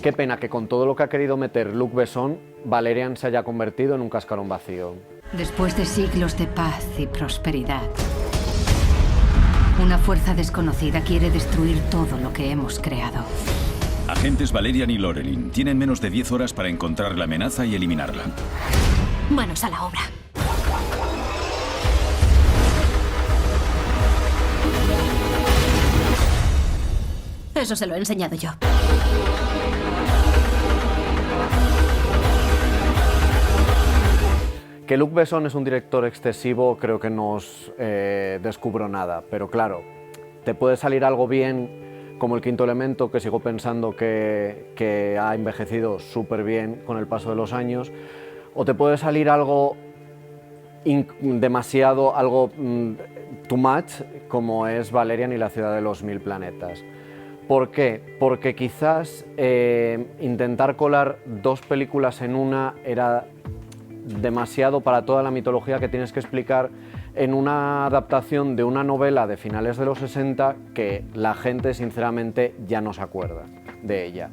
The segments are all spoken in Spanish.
Qué pena que con todo lo que ha querido meter Luc Besson, Valerian se haya convertido en un cascarón vacío. Después de siglos de paz y prosperidad, una fuerza desconocida quiere destruir todo lo que hemos creado. Agentes Valerian y Lorelin tienen menos de 10 horas para encontrar la amenaza y eliminarla. Manos a la obra. Eso se lo he enseñado yo. Que Luc Besson es un director excesivo, creo que no os descubro nada, pero claro, te puede salir algo bien, como El quinto elemento, que sigo pensando que ha envejecido súper bien con el paso de los años, o te puede salir algo demasiado, algo too much, como es Valerian y la ciudad de los mil planetas. ¿Por qué? Porque quizás intentar colar dos películas en una era demasiado para toda la mitología que tienes que explicar en una adaptación de una novela de finales de los 60 que la gente sinceramente ya no se acuerda de ella.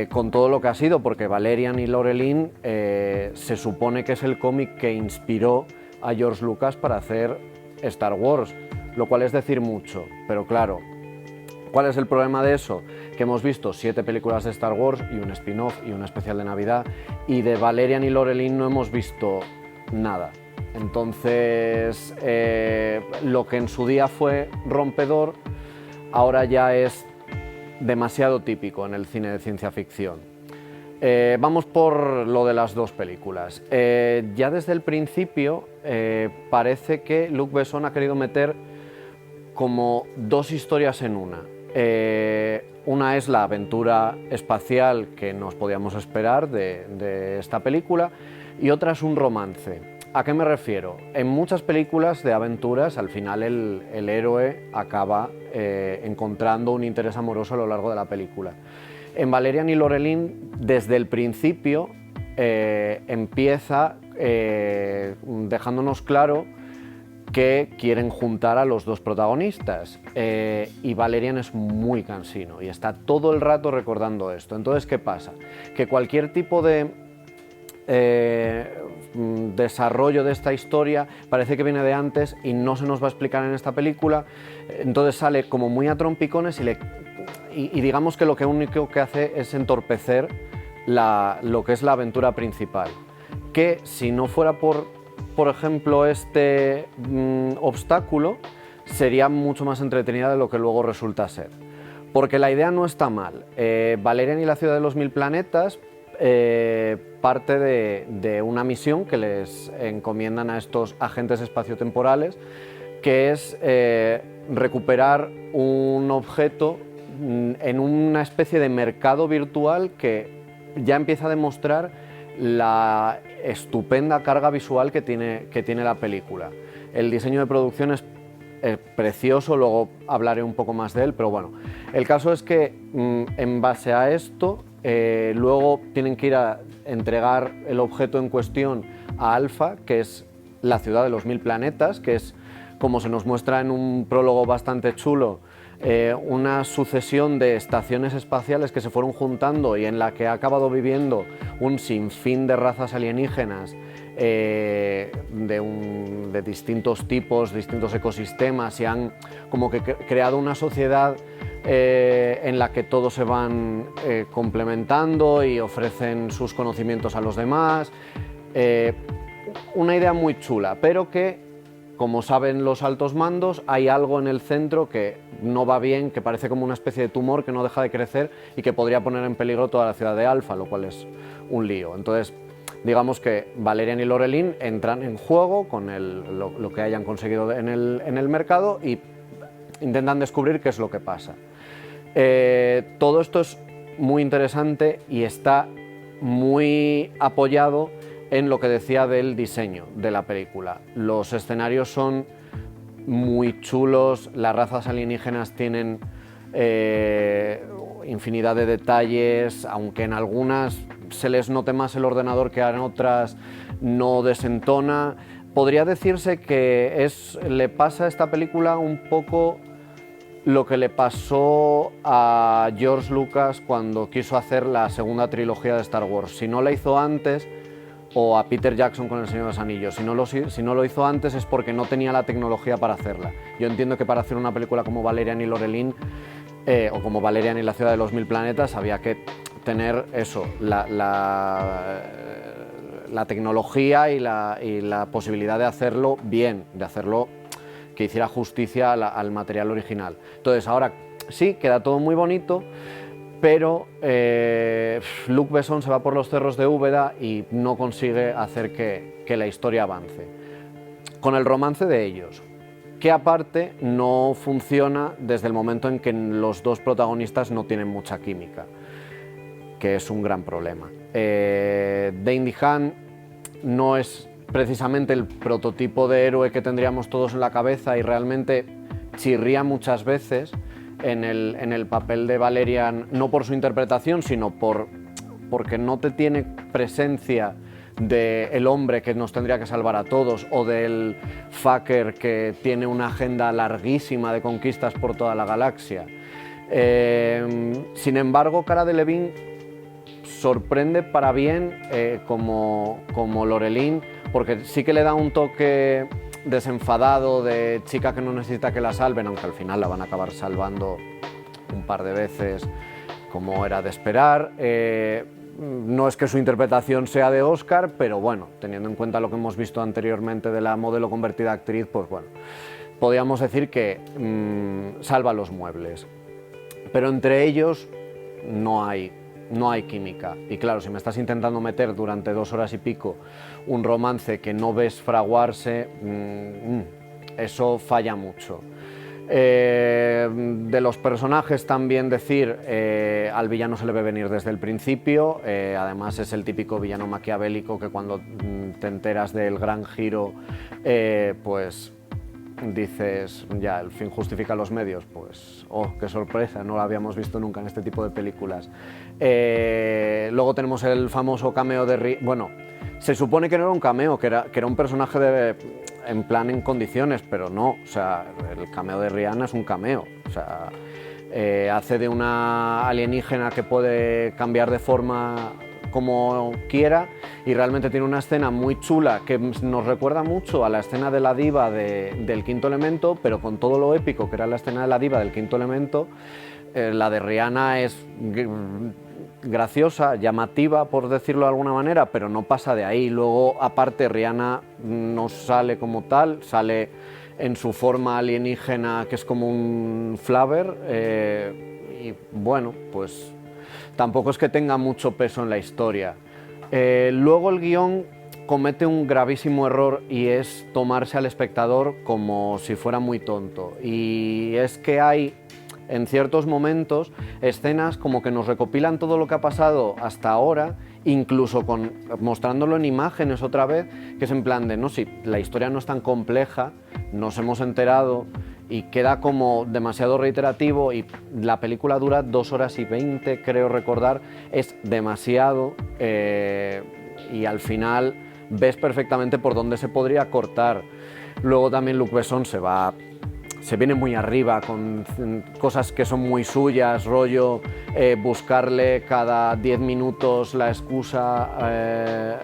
Con todo lo que ha sido, porque Valerian y Lorelin se supone que es el cómic que inspiró a George Lucas para hacer Star Wars, lo cual es decir mucho, pero claro, ¿cuál es el problema de eso? Que hemos visto 7 películas de Star Wars y un spin-off y una especial de Navidad, y de Valerian y Lorelin no hemos visto nada. Entonces, lo que en su día fue rompedor, ahora ya es demasiado típico en el cine de ciencia ficción. Vamos por lo de las dos películas. Ya desde el principio parece que Luc Besson ha querido meter como dos historias en una. Una es la aventura espacial que nos podíamos esperar de esta película y otra es un romance. ¿A qué me refiero? En muchas películas de aventuras al final el héroe acaba encontrando un interés amoroso a lo largo de la película. En Valerian y Lorelin desde el principio empieza dejándonos claro que quieren juntar a los dos protagonistas y Valerian es muy cansino y está todo el rato recordando esto. Entonces, ¿qué pasa? Que cualquier tipo de desarrollo de esta historia parece que viene de antes y no se nos va a explicar en esta película, entonces sale como muy a trompicones y digamos que lo único que hace es entorpecer lo que es la aventura principal, que si no fuera por ejemplo, este obstáculo, sería mucho más entretenida de lo que luego resulta ser. Porque la idea no está mal. Valerian y la ciudad de los mil planetas parte de una misión que les encomiendan a estos agentes espaciotemporales, que es recuperar un objeto en una especie de mercado virtual que ya empieza a demostrar la estupenda carga visual que tiene la película. El diseño de producción es precioso, luego hablaré un poco más de él, pero bueno, el caso es que en base a esto luego tienen que ir a entregar el objeto en cuestión a Alpha, que es la ciudad de los mil planetas, que es, como se nos muestra en un prólogo bastante chulo, una sucesión de estaciones espaciales que se fueron juntando y en la que ha acabado viviendo un sinfín de razas alienígenas de distintos tipos, distintos ecosistemas, y han como que creado una sociedad en la que todos se van complementando y ofrecen sus conocimientos a los demás. Una idea muy chula, pero que, como saben los altos mandos, hay algo en el centro que no va bien, que parece como una especie de tumor que no deja de crecer y que podría poner en peligro toda la ciudad de Alpha, lo cual es un lío. Entonces, digamos que Valerian y Lorelin entran en juego con lo que hayan conseguido en el mercado y intentan descubrir qué es lo que pasa. Todo esto es muy interesante y está muy apoyado en lo que decía del diseño de la película. Los escenarios son muy chulos, las razas alienígenas tienen infinidad de detalles, aunque en algunas se les note más el ordenador que en otras no desentona. Podría decirse que le pasa a esta película un poco lo que le pasó a George Lucas cuando quiso hacer la segunda trilogía de Star Wars. Si no la hizo antes, o a Peter Jackson con El Señor de los Anillos, si no lo hizo antes es porque no tenía la tecnología para hacerla. Yo entiendo que para hacer una película como Valerian y Lorelin, o como Valerian y la ciudad de los mil planetas, había que tener eso, la tecnología y la posibilidad de hacerlo bien, de hacerlo que hiciera justicia al material original. Entonces ahora sí, queda todo muy bonito, pero Luc Besson se va por los cerros de Úbeda y no consigue hacer que la historia avance. Con el romance de ellos, que aparte no funciona desde el momento en que los dos protagonistas no tienen mucha química, que es un gran problema. Dane DeHaan no es precisamente el prototipo de héroe que tendríamos todos en la cabeza y realmente chirría muchas veces en el papel de Valerian, no por su interpretación, sino porque no te tiene presencia del hombre que nos tendría que salvar a todos o del fucker que tiene una agenda larguísima de conquistas por toda la galaxia. Sin embargo, Cara Delevingne sorprende para bien como Lorelin, porque sí que le da un toque desenfadado de chica que no necesita que la salven, aunque al final la van a acabar salvando un par de veces, como era de esperar. No es que su interpretación sea de Oscar, pero bueno, teniendo en cuenta lo que hemos visto anteriormente de la modelo convertida a actriz, pues bueno, podríamos decir que salva los muebles. Pero entre ellos no hay química. Y claro, si me estás intentando meter durante 2 horas y pico un romance que no ves fraguarse, eso falla mucho. De los personajes también decir, al villano se le ve venir desde el principio, además es el típico villano maquiavélico que cuando te enteras del gran giro, pues dices, ya, el fin justifica los medios, pues, oh, qué sorpresa, no lo habíamos visto nunca en este tipo de películas. Luego tenemos el famoso cameo de bueno, se supone que no era un cameo, que era un personaje en plan en condiciones, pero no, o sea, el cameo de Rihanna es un cameo, o sea, hace de una alienígena que puede cambiar de forma como quiera y realmente tiene una escena muy chula que nos recuerda mucho a la escena de la diva del Quinto Elemento, pero con todo lo épico que era la escena de la diva del Quinto Elemento, la de Rihanna es graciosa, llamativa por decirlo de alguna manera, pero no pasa de ahí. Luego aparte Rihanna no sale como tal, sale en su forma alienígena que es como un Flaver, y bueno, pues tampoco es que tenga mucho peso en la historia. Luego el guión comete un gravísimo error y es tomarse al espectador como si fuera muy tonto. Y es que hay en ciertos momentos escenas como que nos recopilan todo lo que ha pasado hasta ahora, incluso mostrándolo en imágenes otra vez, que es en plan de, no, si la historia no es tan compleja, nos hemos enterado, y queda como demasiado reiterativo y la película dura 2 horas y 20, creo recordar, es demasiado y al final ves perfectamente por dónde se podría cortar. Luego también Luc Besson se viene muy arriba con cosas que son muy suyas, rollo buscarle cada 10 minutos la excusa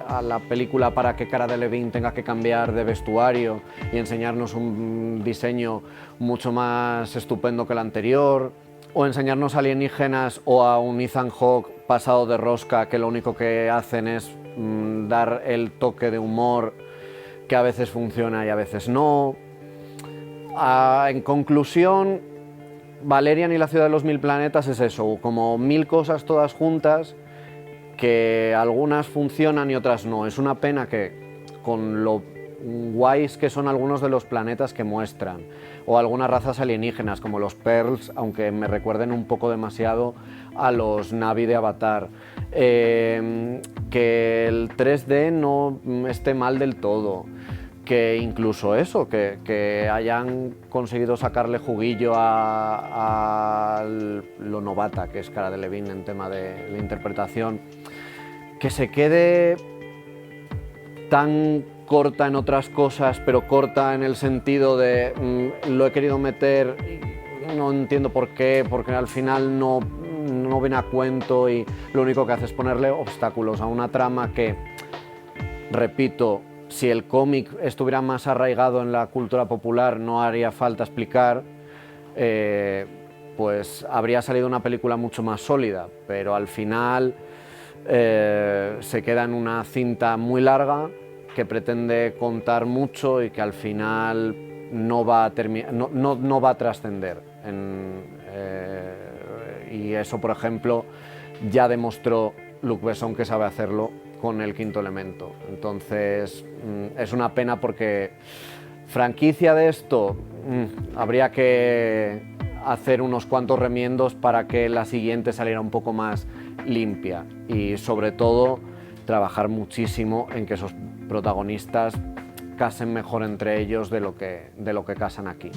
a la película para que Cara Delevingne tenga que cambiar de vestuario y enseñarnos un diseño mucho más estupendo que el anterior, o enseñarnos alienígenas o a un Ethan Hawke pasado de rosca que lo único que hacen es dar el toque de humor que a veces funciona y a veces no. En conclusión, Valerian y la ciudad de los mil planetas es eso, como 1000 cosas todas juntas, que algunas funcionan y otras no. Es una pena que con lo guays que son algunos de los planetas que muestran, o algunas razas alienígenas como los Pearls, aunque me recuerden un poco demasiado a los Na'vi de Avatar, que el 3D no esté mal del todo, que incluso eso, que hayan conseguido sacarle juguillo a lo novata que es Cara Delevingne en tema de la interpretación, que se quede tan corta en otras cosas, pero corta en el sentido de lo he querido meter no entiendo por qué, porque al final no viene a cuento y lo único que hace es ponerle obstáculos a una trama que, repito, si el cómic estuviera más arraigado en la cultura popular no haría falta explicar, pues habría salido una película mucho más sólida, pero al final se queda en una cinta muy larga que pretende contar mucho y que al final no va a trascender. Y eso, por ejemplo, ya demostró Luc Besson que sabe hacerlo con El quinto elemento. Entonces, es una pena porque franquicia de esto, habría que hacer unos cuantos remiendos para que la siguiente saliera un poco más limpia y, sobre todo, trabajar muchísimo en que esos protagonistas casen mejor entre ellos de lo que casan aquí.